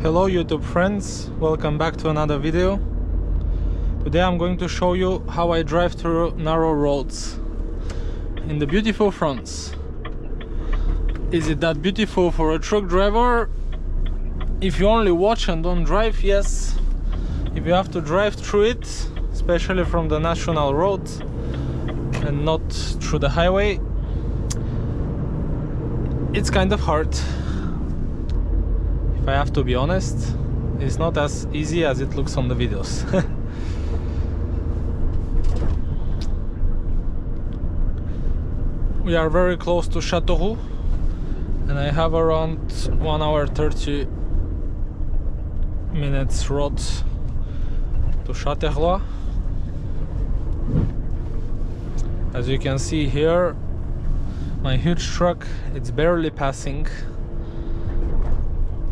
Hello YouTube friends, welcome back to another video. Today I'm going to show you how I drive through narrow roads in the beautiful France. Is it that beautiful for a truck driver? If you only watch and don't drive, yes. If you have to drive through it, especially from the national road and not through the highway, it's kind of hard. If I have to be honest, it's not as easy as it looks on the videos. We are very close to Châteauroux and I have around 1 hour 30 minutes road to Châteauroux. As you can see here, my huge truck, it's barely passing.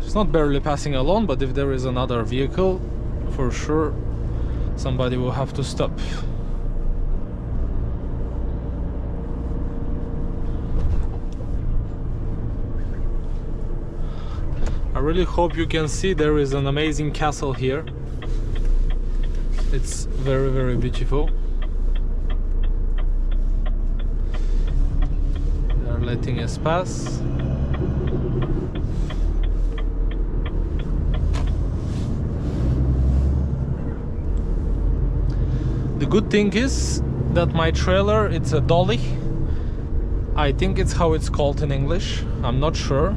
It's not barely passing alone, but if there is another vehicle, for sure somebody will have to stop. I really hope you can see there is an amazing castle here. It's very, very beautiful. They are letting us pass. The good thing is that my trailer, it's a dolly. I think it's how it's called in English, I'm not sure.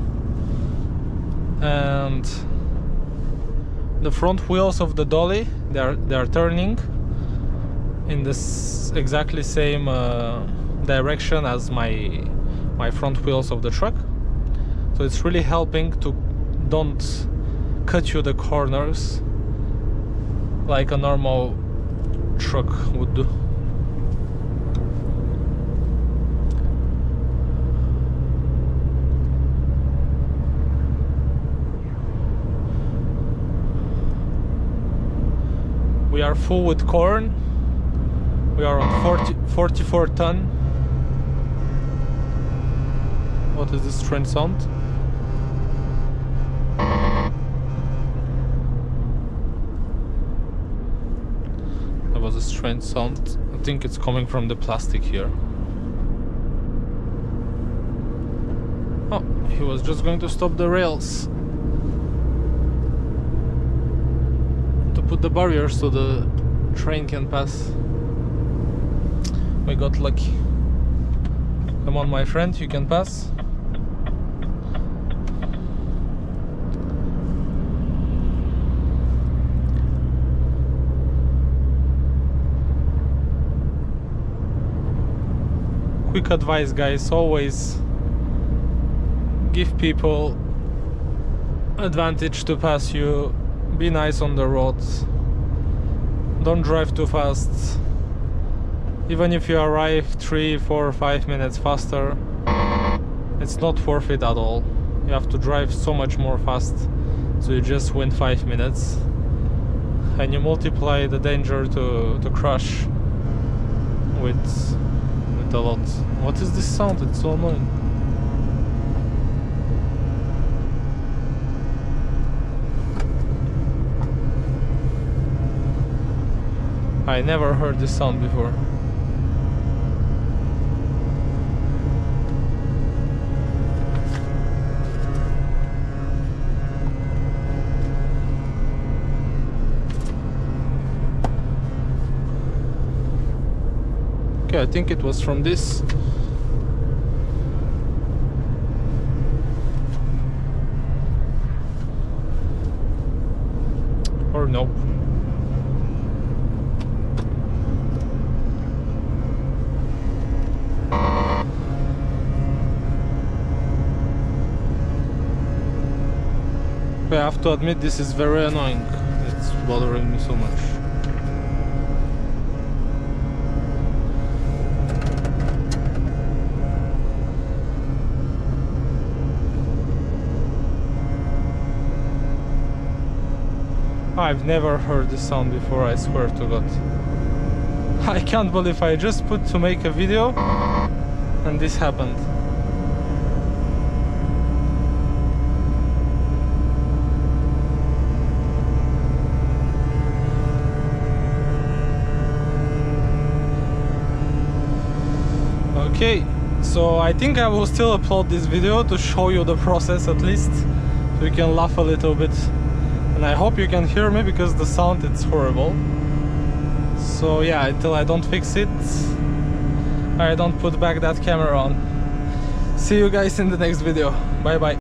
And the front wheels of the dolly, they are turning in this exactly same direction as my front wheels of the truck. So it's really helping to don't cut you the corners like a normal truck would do. We are full with corn. We are on 44 ton. What is this strange sound? That was a strange sound. I think it's coming from the plastic here. Oh, he was just going to stop the rails to put the barriers so the train can pass. We got lucky. Come on, my friend, you can pass. Quick advice, guys, always give people advantage to pass you. Be nice on the roads. Don't drive too fast. Even if you arrive 3, 4, 5 minutes faster, it's not worth it at all. You have to drive so much more fast, so you just win 5 minutes and you multiply the danger to crash with a lot. What is this sound? It's so annoying. I never heard this sound before. Okay, I think it was from this. Or nope. I have to admit, this is very annoying. It's bothering me so much. I've never heard this sound before, I swear to God. I can't believe I just put to make a video and this happened. Okay, so I think I will still upload this video to show you the process at least, so you can laugh a little bit, and I hope you can hear me because the sound it's horrible. So yeah, until I don't fix it, I don't put back that camera on. See you guys in the next video. Bye bye.